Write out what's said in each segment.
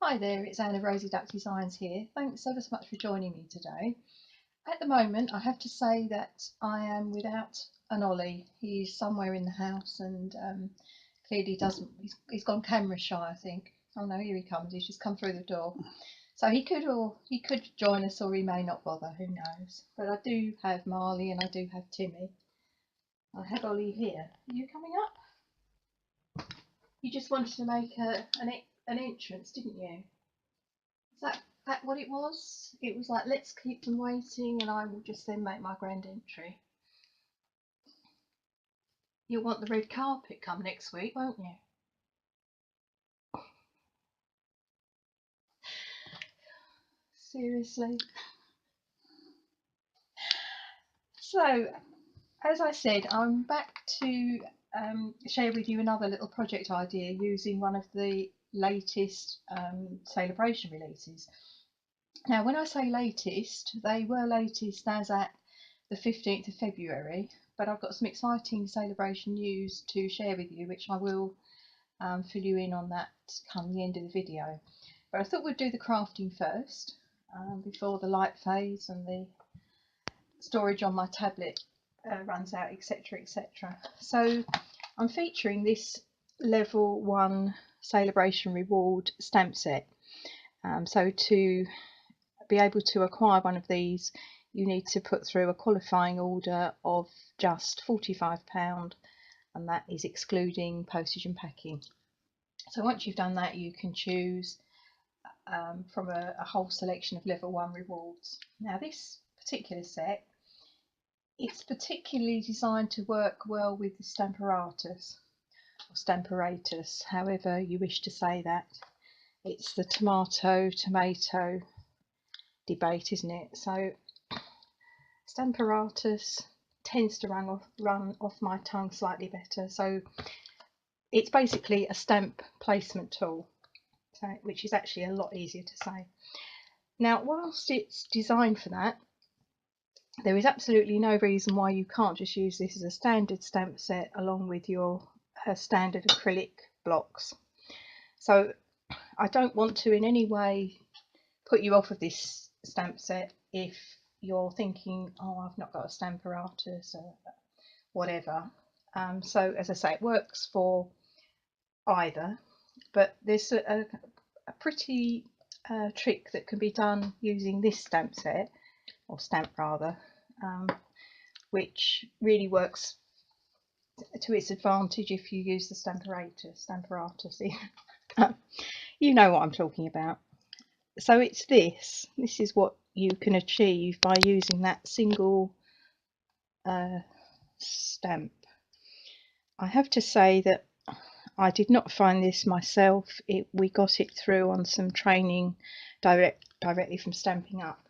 Hi there, it's Anne of Rosie Duck Designs here. Thanks ever so much for joining me today. At the moment, I have to say that I am without an Ollie. He's somewhere in the house and clearly doesn't. He's gone camera shy, I think. Oh no, here he comes. He's just come through the door. So he could join us, or he may not bother. Who knows? But I do have Marley and I do have Timmy. I have Ollie here. Are you coming up? You just wanted to make an entrance, didn't you? Is that what it was? It was like, let's keep them waiting and I will just then make my grand entry. You'll want the red carpet come next week, won't you? Seriously. So, as I said, I'm back to share with you another little project idea using one of the latest Sale-A-Bration releases. Now, when I say latest, they were latest as at the 15th of February, but I've got some exciting Sale-A-Bration news to share with you, which I will fill you in on that come the end of the video. But I thought we'd do the crafting first before the light fades and the storage on my tablet runs out, etc, etc. So I'm featuring this level 1 Sale-A-Bration reward stamp set. So to be able to acquire one of these, you need to put through a qualifying order of just £45, and that is excluding postage and packing. So once you've done that, you can choose from a whole selection of level 1 rewards. Now this particular set, it's particularly designed to work well with the Stamparatus, or Stamparatus, however you wish to say that. It's the tomato debate, isn't it? So Stamparatus tends to run off my tongue slightly better. So it's basically a stamp placement tool, which is actually a lot easier to say. Now, whilst it's designed for that, there is absolutely no reason why you can't just use this as a standard stamp set along with your standard acrylic blocks. So I don't want to in any way put you off of this stamp set if you're thinking, oh, I've not got a Stamparatus or whatever. So as I say, it works for either, but there's a pretty trick that can be done using this stamp set, or stamp rather, which really works to its advantage if you use the Stamparatus. You know what I'm talking about. So it's this is what you can achieve by using that single stamp. I have to say that I did not find this myself. We got it through on some training directly from Stampin' Up.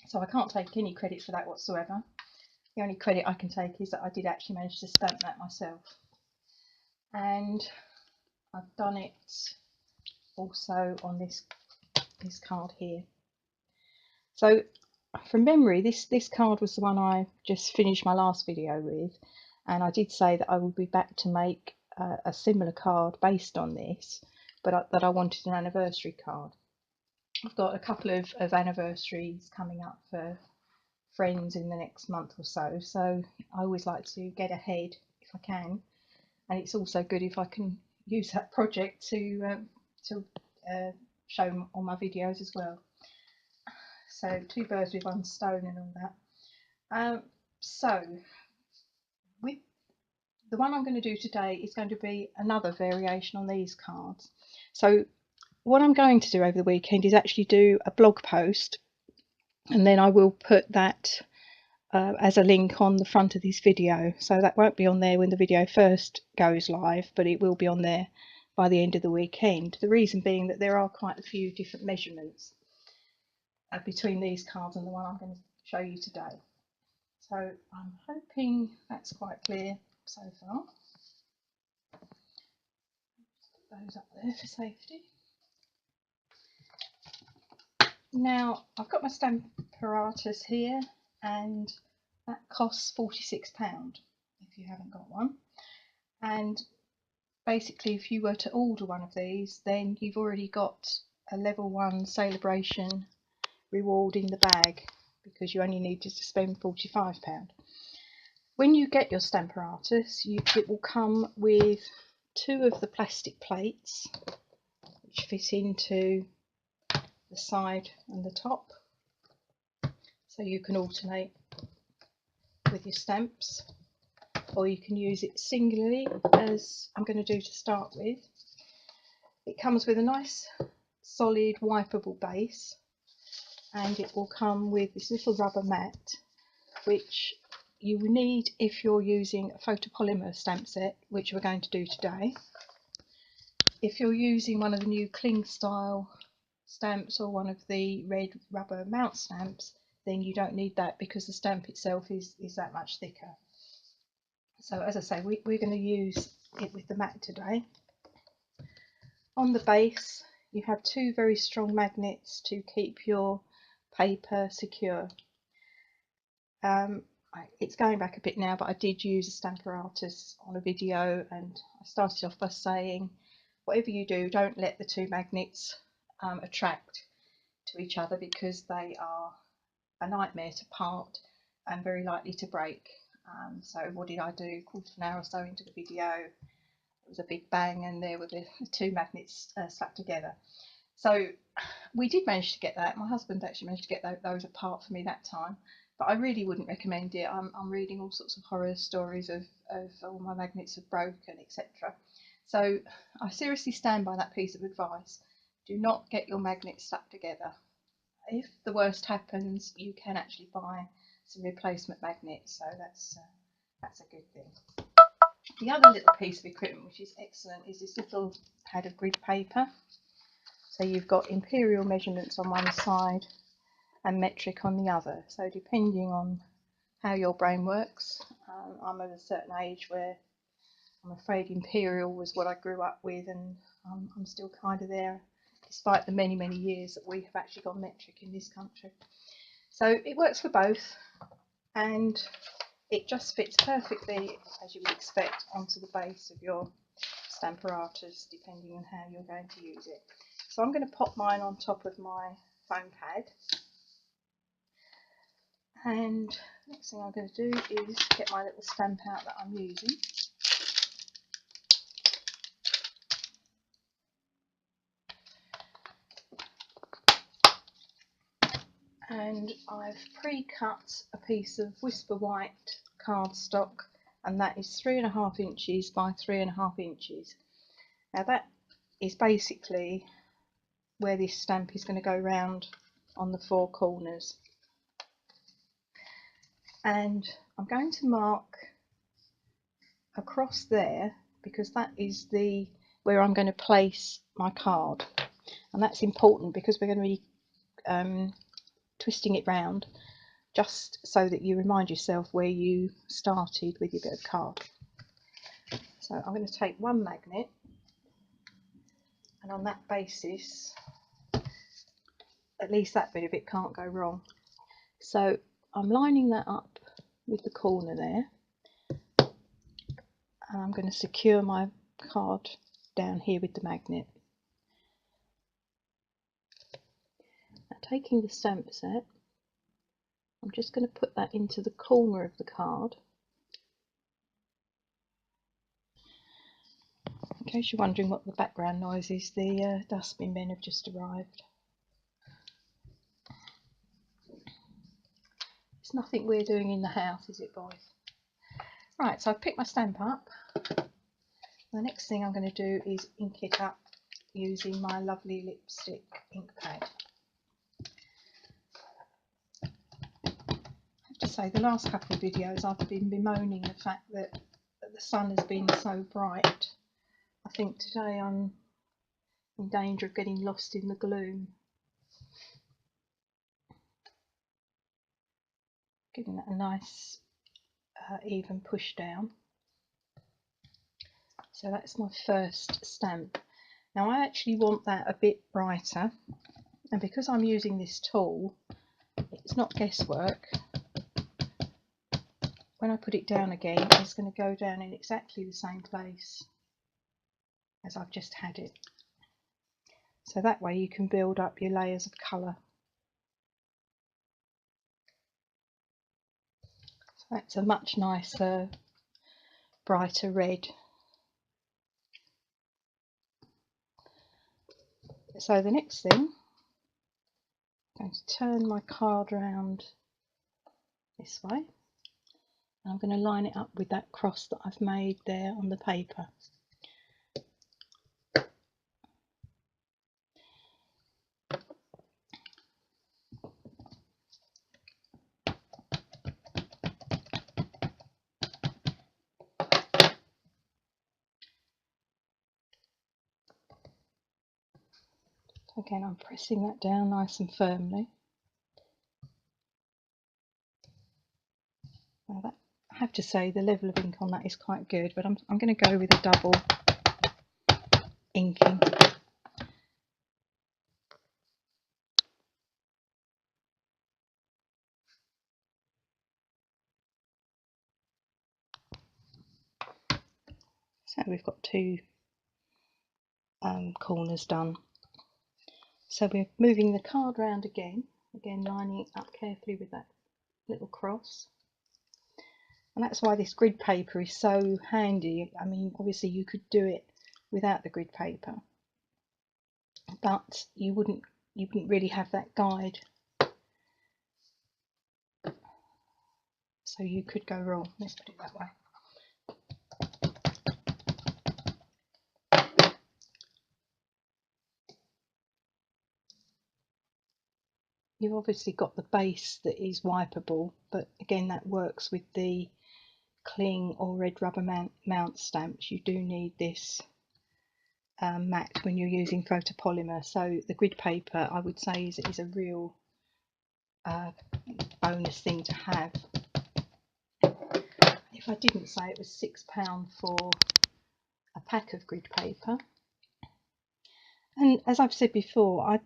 So I can't take any credit for that whatsoever. The only credit I can take is that I did actually manage to stamp that myself. And I've done it also on this card here. So from memory, this card was the one I just finished my last video with, and I did say that I would be back to make a similar card based on this, but that I wanted an anniversary card. I've got a couple of anniversaries coming up for friends in the next month or so, so I always like to get ahead if I can, and it's also good if I can use that project to show on my videos as well. So 2 birds with 1 stone and all that. So with the one I'm going to do today is going to be another variation on these cards. So what I'm going to do over the weekend is actually do a blog post, and then I will put that as a link on the front of this video. So that won't be on there when the video first goes live, but it will be on there by the end of the weekend. The reason being that there are quite a few different measurements between these cards and the one I'm going to show you today. So I'm hoping that's quite clear so far. Put those up there for safety. Now I've got my Stamparatus here, and that costs £46 if you haven't got one. And basically if you were to order one of these, then you've already got a level 1 Sale-A-Bration reward in the bag because you only needed to spend £45. When you get your Stamparatus, it will come with 2 of the plastic plates which fit into the side and the top, so you can alternate with your stamps, or you can use it singularly as I'm going to do to start with. It comes with a nice solid wipeable base, and it will come with this little rubber mat which you will need if you're using a photopolymer stamp set, which we're going to do today. If you're using one of the new cling style stamps or one of the red rubber mount stamps, then you don't need that because the stamp itself is that much thicker. So as I say, we're going to use it with the mat today. On the base you have 2 very strong magnets to keep your paper secure. It's going back a bit now, but I did use a Stamparatus on a video, and I started off by saying whatever you do, don't let the 2 magnets attract to each other because they are a nightmare to part and very likely to break. So what did I do? Quarter of an hour or so into the video, it was a big bang and there were the 2 magnets stuck together. So we did manage to get that. My husband actually managed to get those apart for me that time, but I really wouldn't recommend it. I'm reading all sorts of horror stories of all my magnets have broken, etc. So I seriously stand by that piece of advice. Do not get your magnets stuck together. If the worst happens, you can actually buy some replacement magnets, so that's a good thing. The other little piece of equipment which is excellent is this little pad of grid paper. So you've got imperial measurements on one side and metric on the other. So depending on how your brain works, I'm at a certain age where I'm afraid imperial was what I grew up with, and I'm still kind of there despite the many years that we have actually got metric in this country. So it works for both, and it just fits perfectly, as you would expect, onto the base of your Stamparatus, depending on how you're going to use it. So I'm going to pop mine on top of my foam pad, and next thing I'm going to do is get my little stamp out that I'm using. And I've pre-cut a piece of Whisper White cardstock, and that is 3.5 inches by 3.5 inches. Now that is basically where this stamp is going to go round on the 4 corners, and I'm going to mark across there because that is where I'm going to place my card, and that's important because we're going to be twisting it round just so that you remind yourself where you started with your bit of card. So I'm going to take 1 magnet, and on that basis at least that bit of it can't go wrong. So I'm lining that up with the corner there, and I'm going to secure my card down here with the magnet. Now, taking the stamp set, I'm just going to put that into the corner of the card. In case you're wondering what the background noise is, the dustbin men have just arrived. It's nothing we're doing in the house, is it, boys? Right, so I've picked my stamp up. The next thing I'm going to do is ink it up using my lovely lipstick ink pad. I have to say, the last couple of videos I've been bemoaning the fact that the sun has been so bright. I think today I'm in danger of getting lost in the gloom. Giving that a nice even push down. So that's my first stamp. Now I actually want that a bit brighter, and because I'm using this tool, it's not guesswork. When I put it down again, it's going to go down in exactly the same place as I've just had it. So that way you can build up your layers of colour. So that's a much nicer, brighter red. So the next thing, I'm going to turn my card around this way, and I'm going to line it up with that cross that I've made there on the paper. Again, I'm pressing that down nice and firmly. Now that, I have to say the level of ink on that is quite good, but I'm going to go with a double inking. So we've got two corners done. So we're moving the card round again lining it up carefully with that little cross. And that's why this grid paper is so handy. I mean, obviously you could do it without the grid paper, but you wouldn't really have that guide. So you could go wrong, let's put it that way. You've obviously got the base that is wipeable, but again that works with the cling or red rubber mount stamps. You do need this matte when you're using photopolymer, so the grid paper I would say is a real bonus thing to have. If I didn't say it was £6 for a pack of grid paper. And as I've said before, I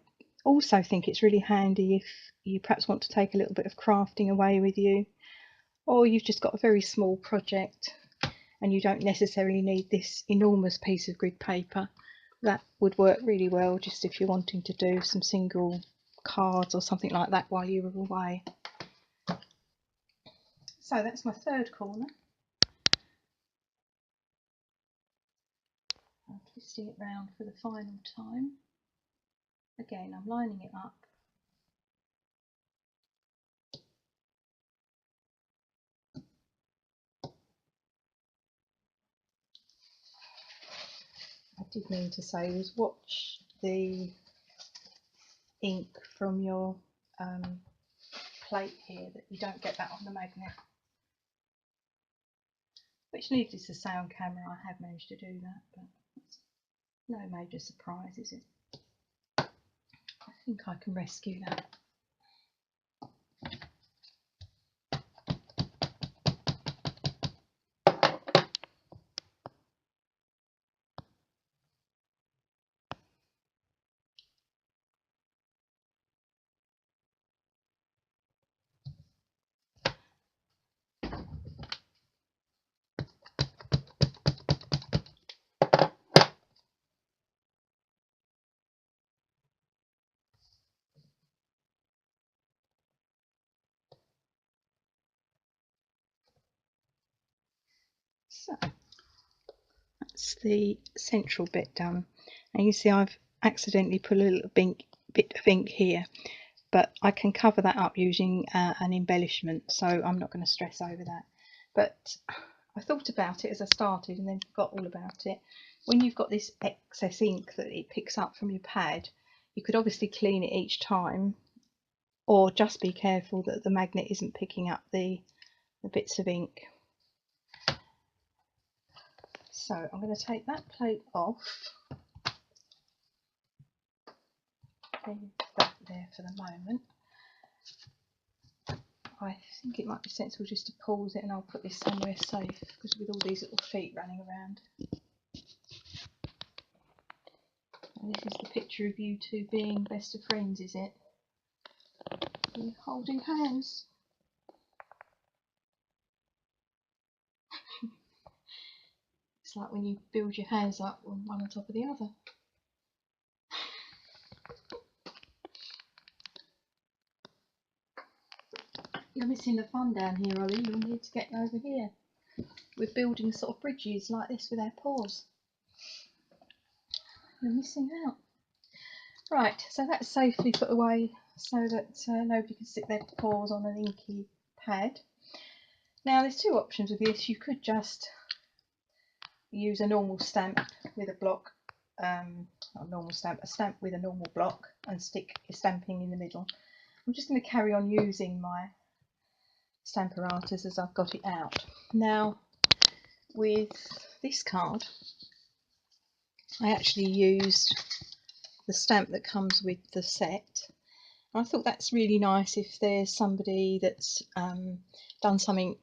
also think it's really handy if you perhaps want to take a little bit of crafting away with you, or you've just got a very small project and you don't necessarily need this enormous piece of grid paper. That would work really well just if you're wanting to do some single cards or something like that while you were away. So that's my third corner. I'm twisting it round for the final time. Again, I'm lining it up. I did mean to say was watch the ink from your plate here, that you don't get that on the magnet. Which, needless to say, on camera I have managed to do that, but it's no major surprise, is it? I think I can rescue that. So that's the central bit done, and you see I've accidentally put a little bit of ink here, but I can cover that up using an embellishment, so I'm not going to stress over that. But I thought about it as I started and then forgot all about it. When you've got this excess ink that it picks up from your pad, you could obviously clean it each time, or just be careful that the magnet isn't picking up the bits of ink. So I'm going to take that plate off. Leave that there for the moment. I think it might be sensible just to pause it, and I'll put this somewhere safe, because with all these little feet running around. And this is the picture of you two being best of friends, is it? You're holding hands. It's like when you build your hands up one on top of the other. You're missing the fun down here, Ollie. You'll need to get over here. We're building sort of bridges like this with our paws. You're missing out. Right, so that's safely put away so that nobody can stick their paws on an inky pad. Now there's two options with this. You could just use a normal stamp with a block, not a normal stamp, a stamp with a normal block, and stick your stamping in the middle. I'm just going to carry on using my Stamparatus as I've got it out. Now with this card I actually used the stamp that comes with the set. I thought that's really nice if there's somebody that's done something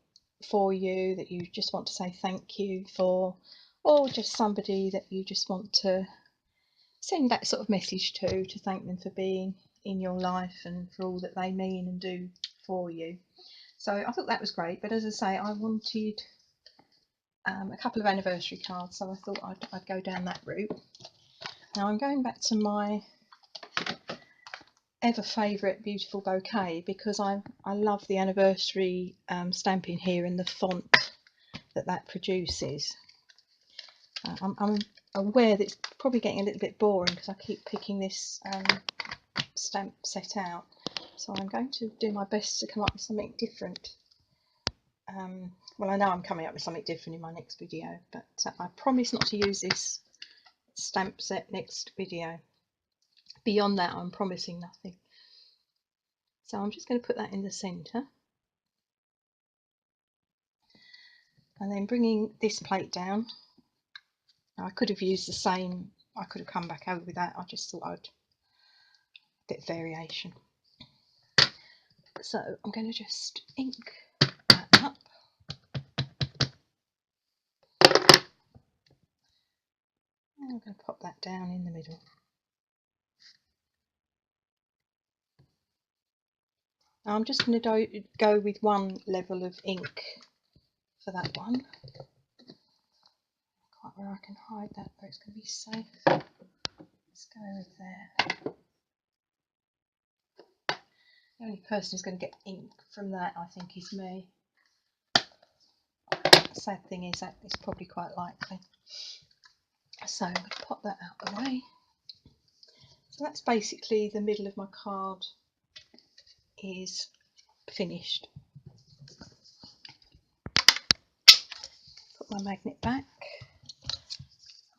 for you that you just want to say thank you for, or just somebody that you just want to send that sort of message to thank them for being in your life and for all that they mean and do for you. So I thought that was great, but as I say, I wanted a couple of anniversary cards, so I thought I'd go down that route. Now I'm going back to my ever favourite beautiful bouquet because I love the anniversary stamping here and the font that produces. I'm aware that it's probably getting a little bit boring because I keep picking this stamp set out, so I'm going to do my best to come up with something different. Well, I know I'm coming up with something different in my next video, but I promise not to use this stamp set next video. Beyond that, I'm promising nothing. So I'm just going to put that in the centre, and then bringing this plate down. Now, I could have used the same, I could have come back over with that, I just thought I'd bit of variation. So I'm going to just ink that up. And I'm going to pop that down in the middle. Now I'm just going to go with one level of ink for that one. Quite where I can hide that, but it's going to be safe. Let's go with there. The only person who's going to get ink from that, I think, is me. The sad thing is that it's probably quite likely. So I'm going to pop that out of the way. So that's basically the middle of my card is finished. Put my magnet back.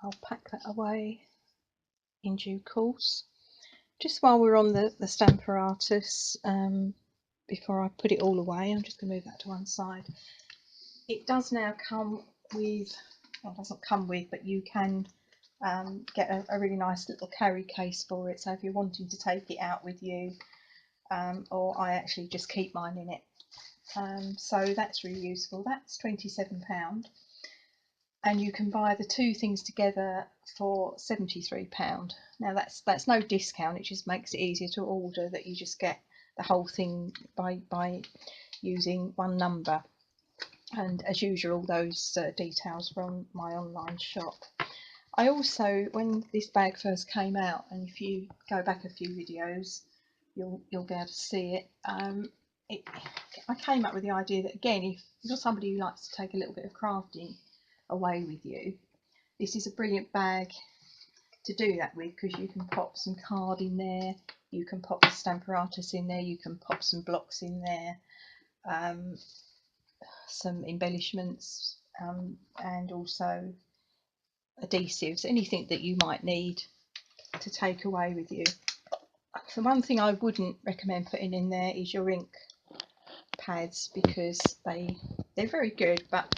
I'll pack that away in due course. Just while we're on the Stamparatus, before I put it all away, I'm just going to move that to one side. It does now come with, well, it doesn't come with, but you can get a really nice little carry case for it. So if you're wanting to take it out with you, or I actually just keep mine in it. So that's really useful. That's £27. And you can buy the two things together for £73. Now that's no discount, it just makes it easier to order, that you just get the whole thing by using one number. And as usual, those details are on my online shop. I also, when this bag first came out, and if you go back a few videos, you'll be able to see it. I came up with the idea that, again, if you're somebody who likes to take a little bit of crafting away with you, this is a brilliant bag to do that with, because you can pop some card in there, you can pop the Stamparatus in there, you can pop some blocks in there, some embellishments, and also adhesives, anything that you might need to take away with you. The one thing I wouldn't recommend putting in there is your ink pads, because they're very good, but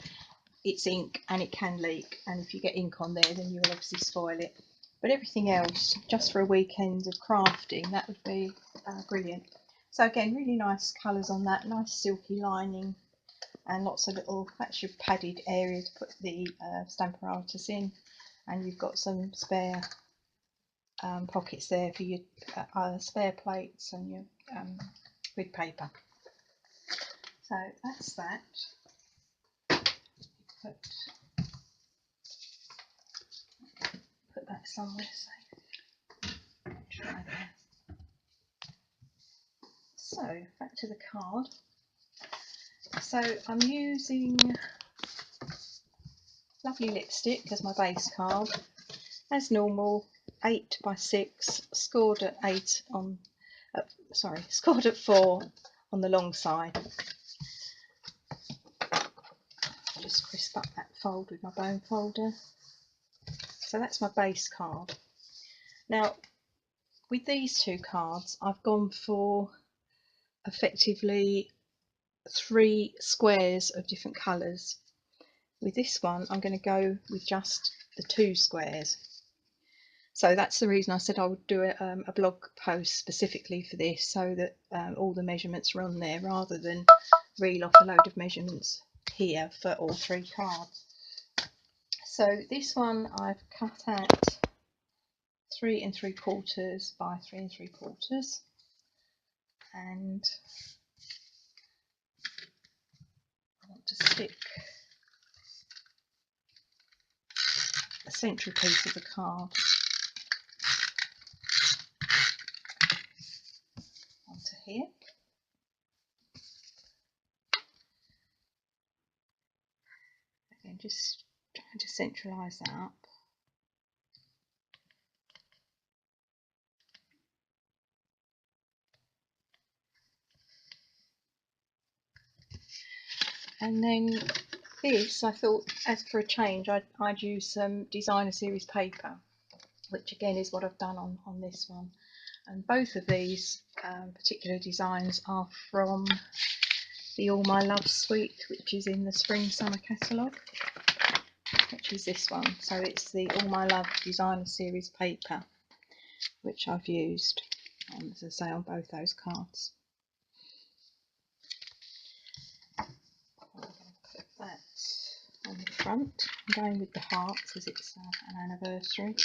it's ink and it can leak, and if you get ink on there then you will obviously spoil it. But everything else, just for a weekend of crafting, that would be brilliant. So again, really nice colours on that, nice silky lining, and lots of little, that's your padded area to put the Stamparatus in, and you've got some spare pockets there for your spare plates and your grid paper. So that's that. Put that somewhere safe. Try that. So back to the card. So I'm using lovely lipstick as my base card, as normal, 8 by 6, scored at 8 on, scored at 4 on the long side. Just crisp up that fold with my bone folder. So that's my base card. Now with these two cards I've gone for effectively 3 squares of different colours. With this one I'm going to go with just the 2 squares. So that's the reason I said I would do a blog post specifically for this, so that all the measurements are on there rather than reel off a load of measurements here for all 3 cards. So this one I've cut at 3 3/4 by 3 3/4, and I want to stick a central piece of the card onto here. Again, just trying to centralise that up. And then this, I thought, as for a change, I'd use some designer series paper, which again is what I've done on this one. And both of these particular designs are from the All My Love suite, which is in the Spring Summer catalogue, which is this one. So it's the All My Love designer series paper, which I've used, as I say, on both those cards. Put that on the front. I'm going with the hearts as it's an anniversary.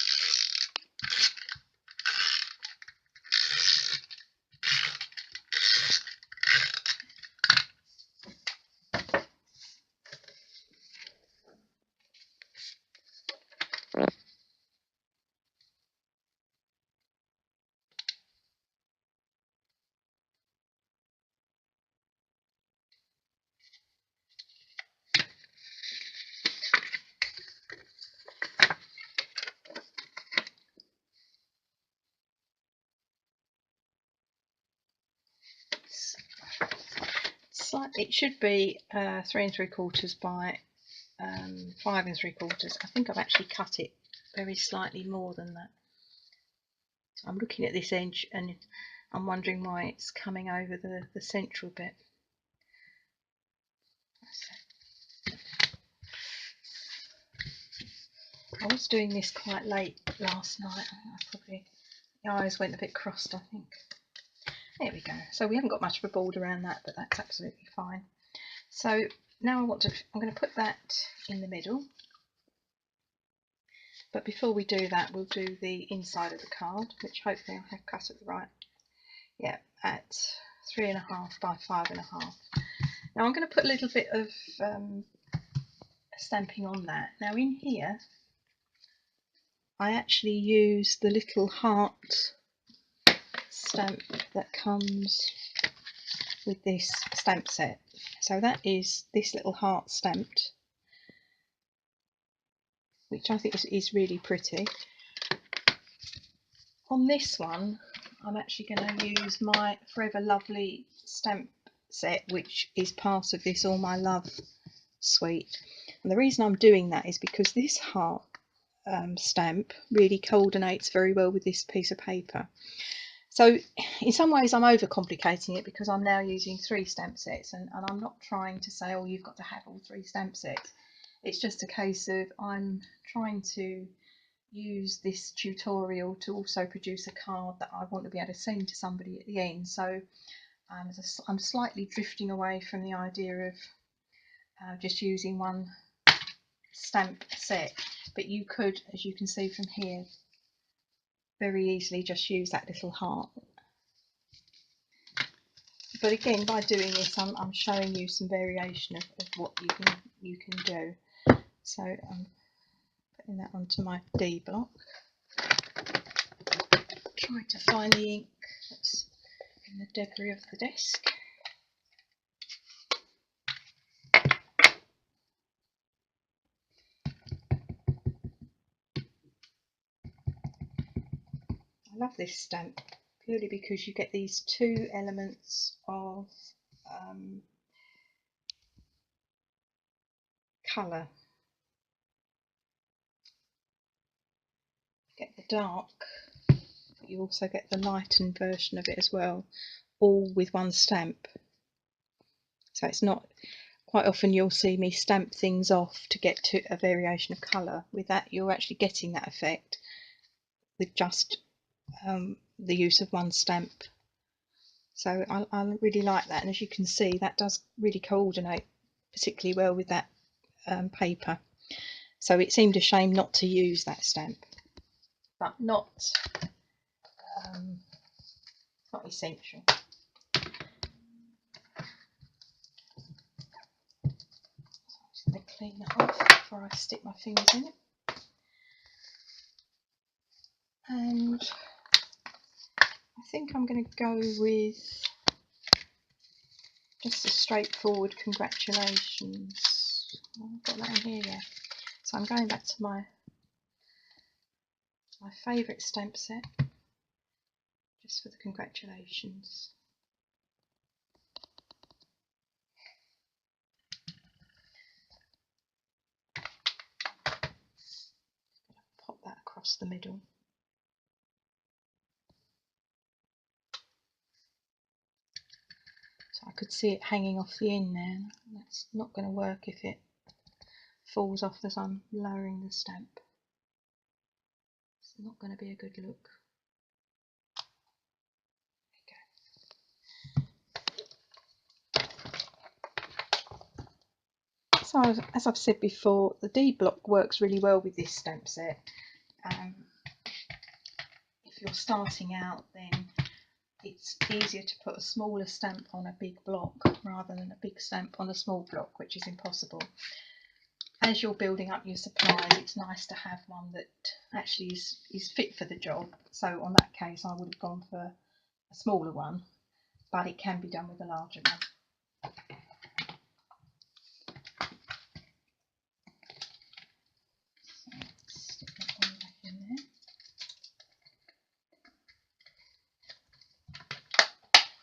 It should be 3 3/4 by 5 3/4. I think I've actually cut it very slightly more than that. So I'm looking at this edge and I'm wondering why it's coming over the central bit. I was doing this quite late last night. The eyes went a bit crossed, I think. There we go. So we haven't got much of a border around that, but that's absolutely fine. So now I'm going to put that in the middle. But before we do that, we'll do the inside of the card, which hopefully I have cut at the right, yeah, at 3.5 by 5.5. Now I'm going to put a little bit of stamping on that. Now in here, I actually use the little heart stamp that comes with this stamp set. So that is this little heart stamped, which I think is really pretty. On this one, I'm actually going to use my Forever Lovely stamp set, which is part of this All My Love suite. And the reason I'm doing that is because this heart stamp really coordinates very well with this piece of paper. So in some ways I'm overcomplicating it, because I'm now using 3 stamp sets, and I'm not trying to say, oh, you've got to have all 3 stamp sets. It's just a case of I'm trying to use this tutorial to also produce a card that I want to be able to send to somebody at the end. So I'm slightly drifting away from the idea of just using 1 stamp set, but you could, as you can see from here, very easily just use that little heart. But again, by doing this, I'm showing you some variation of what you can do. So I'm putting that onto my D block. Trying to find the ink that's in the debris of the desk. love this stamp purely because you get these two elements of colour. You get the dark, but you also get the lightened version of it as well, all with one stamp. So it's not, quite often you'll see me stamp things off to get to a variation of colour. With that, you're actually getting that effect with just the use of one stamp. So I really like that, and as you can see, that does really coordinate particularly well with that paper. So it seemed a shame not to use that stamp, but not essential. I'm just going to clean that off before I stick my fingers in it. And I think I'm going to go with just a straightforward congratulations. Oh, I've got that in here, yeah. So I'm going back to my favourite stamp set, just for the congratulations. Pop that across the middle. So I could see it hanging off the end there. That's not going to work if it falls off as I'm lowering the stamp. It's not going to be a good look. So as I've said before, the D block works really well with this stamp set. If you're starting out, then it's easier to put a smaller stamp on a big block rather than a big stamp on a small block, which is impossible. As you're building up your supplies, it's nice to have one that actually is fit for the job. So on that case, I would have gone for a smaller one, but it can be done with a larger one. Stick that one back in there.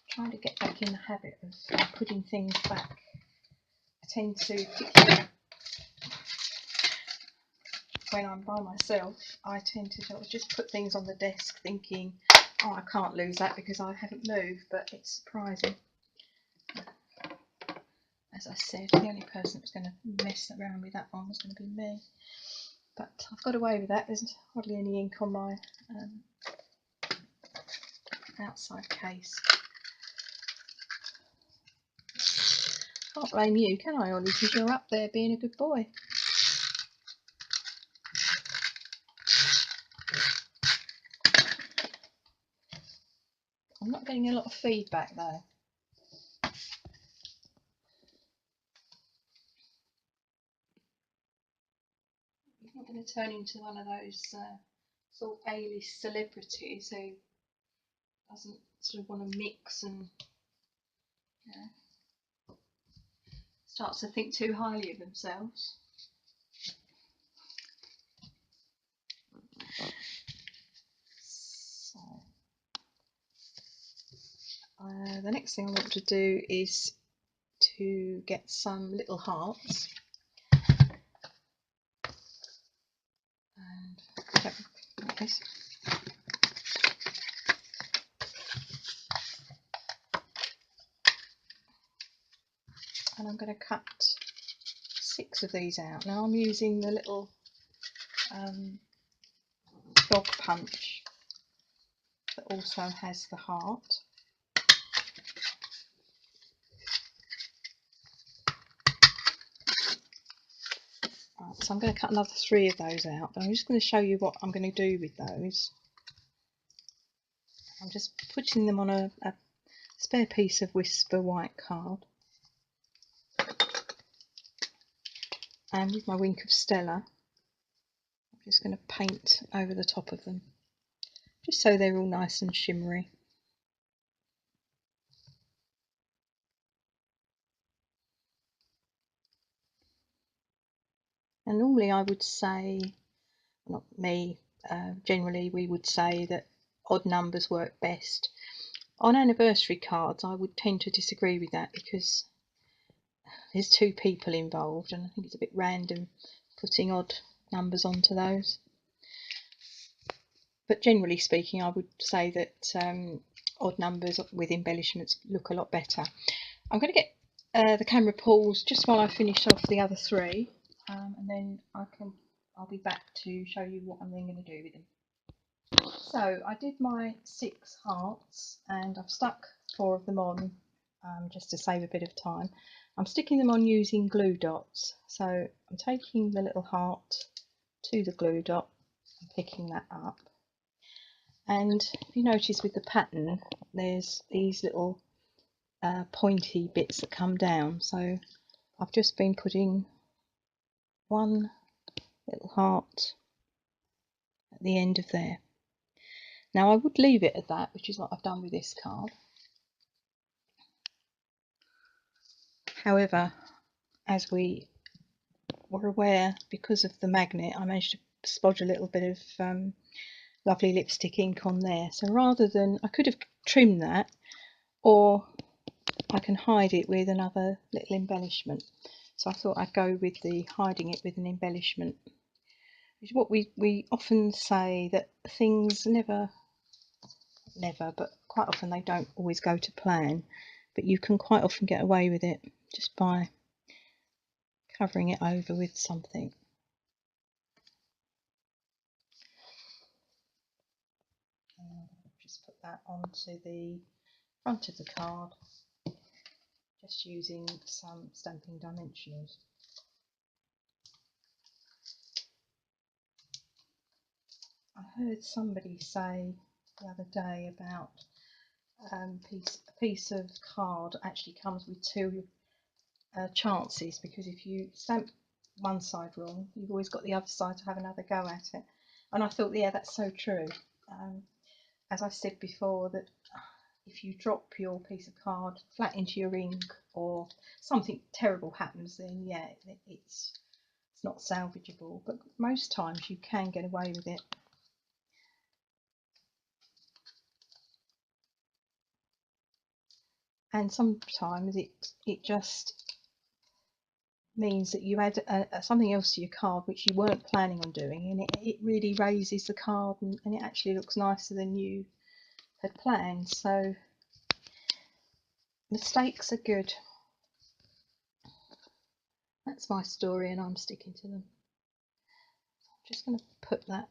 Trying to get back in the habit of putting things back. I tend to, particularly when I'm by myself, I tend to just put things on the desk thinking, oh, I can't lose that because I haven't moved, but it's surprising. As I said, the only person that was going to mess around with that one was going to be me. But I've got away with that. There's hardly any ink on my outside case. Can't blame you, can I, Ollie? Because you're up there being a good boy. I'm not getting a lot of feedback though. I'm not going to turn into one of those sort of A-list celebrities who doesn't sort of want to mix and starts to think too highly of themselves. So, the next thing I want to do is to get some little hearts. And like this. And I'm going to cut 6 of these out. Now I'm using the little dog punch that also has the heart. Right, so I'm going to cut another 3 of those out. I'm just going to show you what I'm going to do with those. I'm just putting them on a spare piece of Whisper white card. And with my Wink of Stella, I'm just going to paint over the top of them, just so they're all nice and shimmery. And normally I would say, not me, generally we would say that odd numbers work best. On anniversary cards I would tend to disagree with that because there's 2 people involved and I think it's a bit random putting odd numbers onto those. But generally speaking, I would say that odd numbers with embellishments look a lot better. I'm going to get the camera paused just while I finish off the other 3, and then I'll be back to show you what I'm then going to do with them. So I did my 6 hearts and I've stuck 4 of them on just to save a bit of time. I'm sticking them on using glue dots. So I'm taking the little heart to the glue dot and picking that up. And if you notice with the pattern, there's these little pointy bits that come down. So I've just been putting one little heart at the end of there. Now I would leave it at that, which is what I've done with this card. However, as we were aware, because of the magnet, I managed to splodge a little bit of lovely lipstick ink on there. So rather than, I could have trimmed that, or I can hide it with another little embellishment. So I thought I'd go with the hiding it with an embellishment. Which is what we often say, that things never, but quite often they don't always go to plan. But you can quite often get away with it just by covering it over with something. Just put that onto the front of the card, just using some stamping dimensionals. I heard somebody say the other day about a piece of card actually comes with 2 chances, because if you stamp one side wrong, you've always got the other side to have another go at it. And I thought, yeah, that's so true. As I said before, that if you drop your piece of card flat into your ink or something terrible happens, then yeah, it's not salvageable. But most times you can get away with it. And sometimes it just means that you add something else to your card which you weren't planning on doing, and it really raises the card, and it actually looks nicer than you had planned. So mistakes are good. That's my story and I'm sticking to them. I'm just going to put that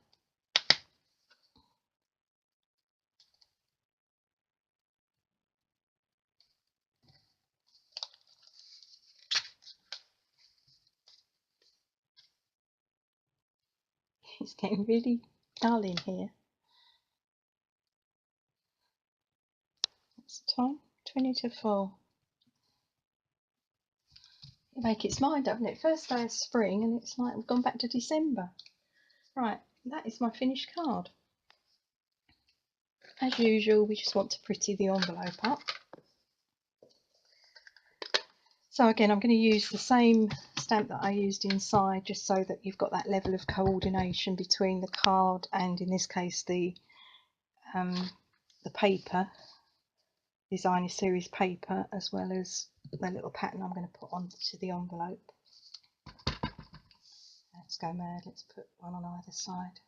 it's getting really dull in here. What's the time? 20 to 4. It makes its mind up, doesn't it? First day of spring and it's like we've gone back to December. Right, that is my finished card. As usual, we just want to pretty the envelope up. So again, I'm going to use the same stamp that I used inside, just so that you've got that level of coordination between the card and, in this case, the paper, designer series paper, as well as the little pattern I'm going to put onto the envelope. Let's go mad, let's put one on either side.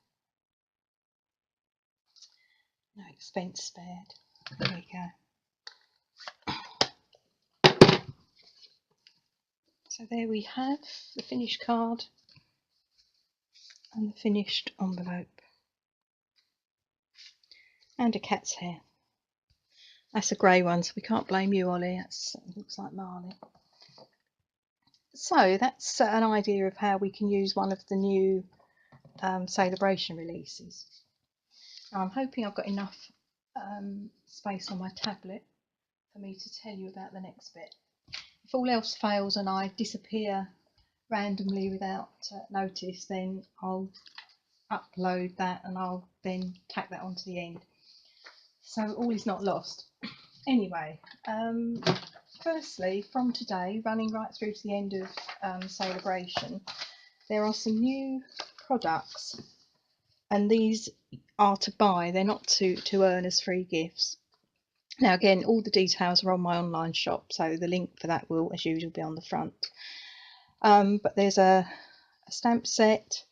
No expense spared. There we go. So there we have the finished card and the finished envelope. And a cat's hair. That's a grey one, so we can't blame you, Ollie. It looks like Marley. So that's an idea of how we can use one of the new Sale-A-Bration releases. Now, I'm hoping I've got enough space on my tablet for me to tell you about the next bit. If all else fails and I disappear randomly without notice, then I'll upload that and I'll then tack that onto the end. So all is not lost. Anyway, firstly, from today, running right through to the end of Sale-A-Bration, there are some new products and these are to buy, they're not to earn as free gifts. Now again, all the details are on my online shop, so the link for that will as usual be on the front. But there's a stamp set,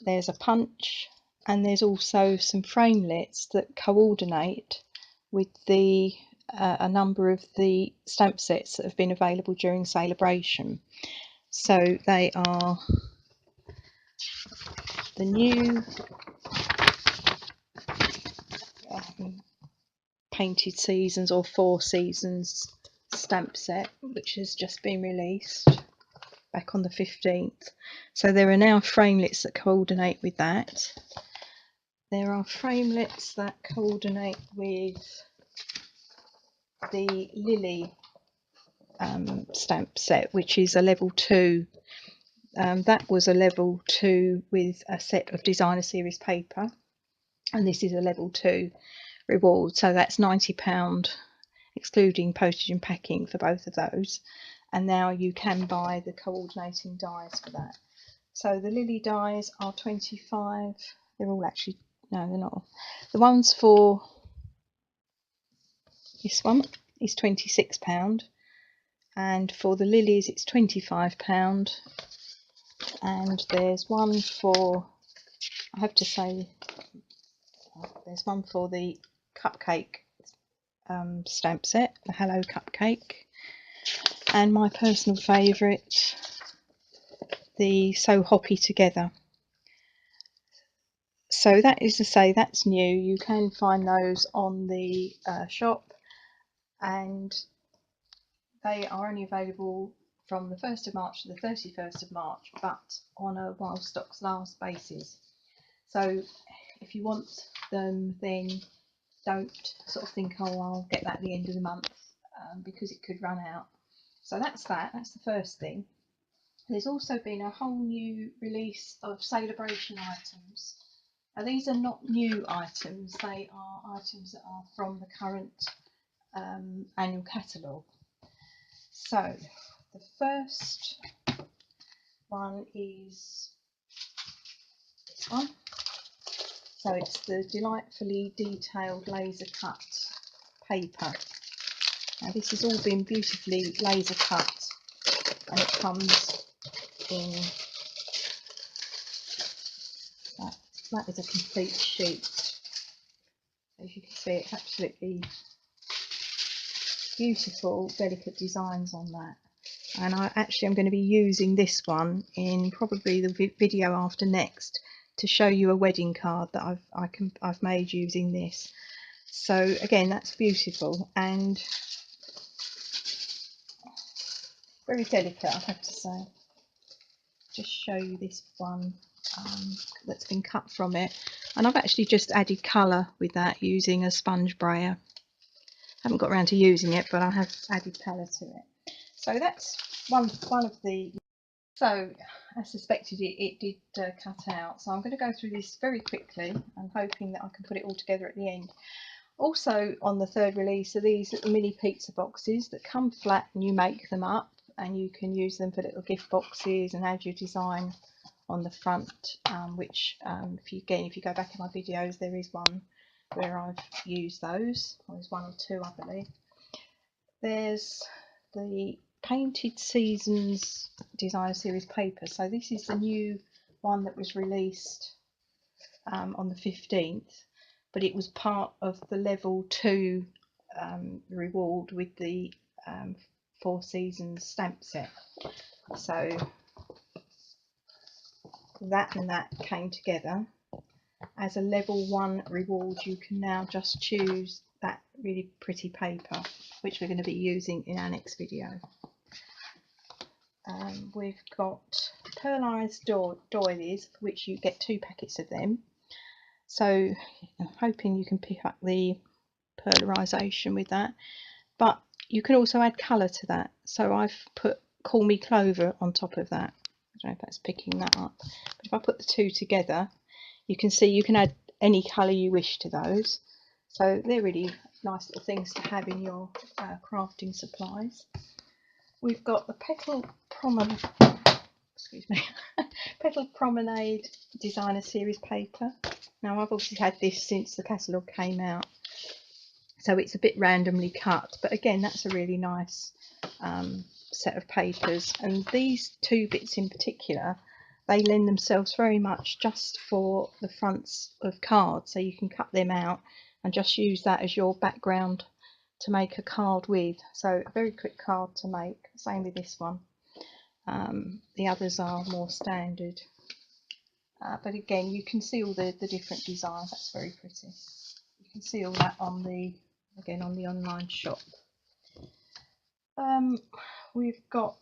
there's a punch, and there's also some framelits that coordinate with the a number of the stamp sets that have been available during Sale-A-Bration. So they are the new Painted Seasons or Four Seasons stamp set, which has just been released back on the 15th. So there are now framelits that coordinate with that. There are framelits that coordinate with the Lily stamp set, which is a level 2. That was a level 2 with a set of designer series paper, and this is a level 2 reward, so that's £90 excluding postage and packing for both of those. And now you can buy the coordinating dies for that. So the Lily dies are 25. They're all actually, no, they're not. The ones for this one is £26, and for the lilies it's £25. And there's one for, I have to say, there's one for the cupcake stamp set, the Hello Cupcake, and my personal favourite, the So Hoppy Together. So that is to say, that's new. You can find those on the shop, and they are only available from the 1st of March to the 31st of March, but on a while stocks last basis. So if you want them, then don't sort of think, oh, I'll get that at the end of the month, because it could run out. So that's the first thing. There's also been a whole new release of Sale-A-Bration items. Now these are not new items, they are items that are from the current annual catalogue. So the first one is this one. So it's the delightfully detailed laser cut paper. Now this has all been beautifully laser cut, and it comes in, that is a complete sheet. As you can see, it's absolutely beautiful, delicate designs on that. And I'm going to be using this one in probably the video after next to show you a wedding card that I've made using this. So again, that's beautiful and very delicate, I have to say. Just show you this one that's been cut from it, and I've actually just added colour with that using a sponge brayer. Haven't got around to using it, but I have added colour to it. So that's one of the. So as suspected, it did cut out. So I'm going to go through this very quickly. I'm hoping that I can put it all together at the end. Also on the third release are these little mini pizza boxes that come flat, and you make them up, and you can use them for little gift boxes and add your design on the front, which if you go back in my videos, there is one where I've used those. There's one or two, I believe. There's the Painted Seasons Designer Series paper. So this is the new one that was released on the 15th, but it was part of the level 2 reward with the Four Seasons stamp set. So that and that came together as a level 1 reward. You can now just choose that really pretty paper, which we're going to be using in our next video. We've got pearlised doilies, for which you get 2 packets of them. So I'm hoping you can pick up the pearlisation with that, but you can also add colour to that. So I've put Call Me Clover on top of that. I don't know if that's picking that up, but if I put the two together, you can see you can add any colour you wish to those. So they're really nice little things to have in your crafting supplies. We've got the Petal Promenade Designer Series paper. Now I've obviously had this since the catalogue came out, so it's a bit randomly cut, but again that's a really nice set of papers, and these two bits in particular, they lend themselves very much just for the fronts of cards, so you can cut them out and just use that as your background to make a card with. So a very quick card to make, same with this one. The others are more standard, but again you can see all the different designs. That's very pretty. You can see all that on the, again, on the online shop. We've got,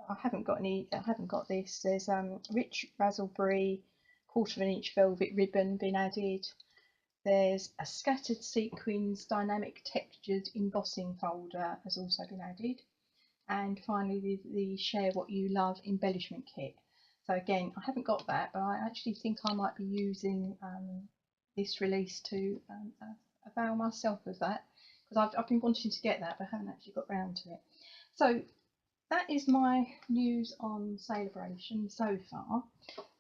I haven't got this. There's rich raspberry 1/4 inch velvet ribbon been added. There's a scattered sequins dynamic textured embossing folder has also been added. And finally the Share What You Love embellishment kit. So again, I haven't got that, but I actually think I might be using this release to avail myself of that, because I've been wanting to get that but haven't actually got round to it. So that is my news on Sale-A-Bration so far.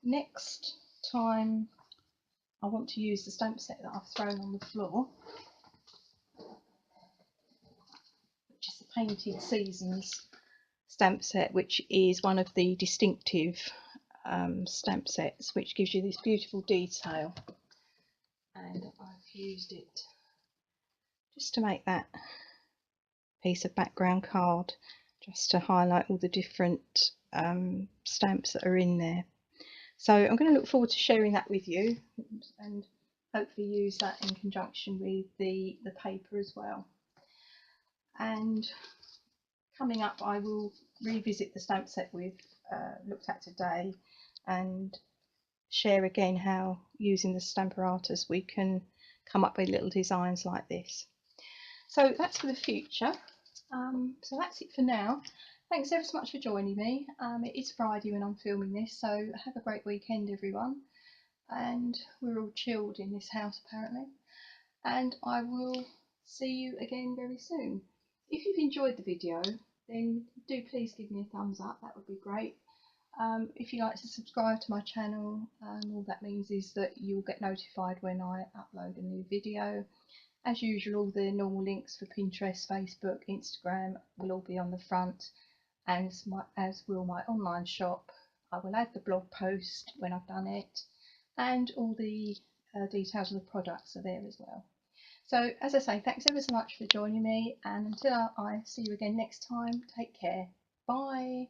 Next time I want to use the stamp set that I've thrown on the floor, which is the Painted Seasons stamp set, which is one of the distinctive stamp sets, which gives you this beautiful detail, and I've used it just to make that piece of background card, just to highlight all the different stamps that are in there. So I'm going to look forward to sharing that with you, and hopefully use that in conjunction with the paper as well. And coming up, I will revisit the stamp set we've looked at today and share again how, using the Stamparatus, we can come up with little designs like this. So that's for the future. So that's it for now. Thanks ever so much for joining me. It is Friday when I'm filming this, so have a great weekend everyone. And we're all chilled in this house apparently. And I will see you again very soon. If you've enjoyed the video, then do please give me a thumbs up, that would be great. If you like to subscribe to my channel, all that means is that you'll get notified when I upload a new video. As usual, all the normal links for Pinterest, Facebook, Instagram will all be on the front, as will my online shop. I will add the blog post when I've done it, and all the details of the products are there as well. So as I say, thanks ever so much for joining me, and until I see you again next time, take care. Bye.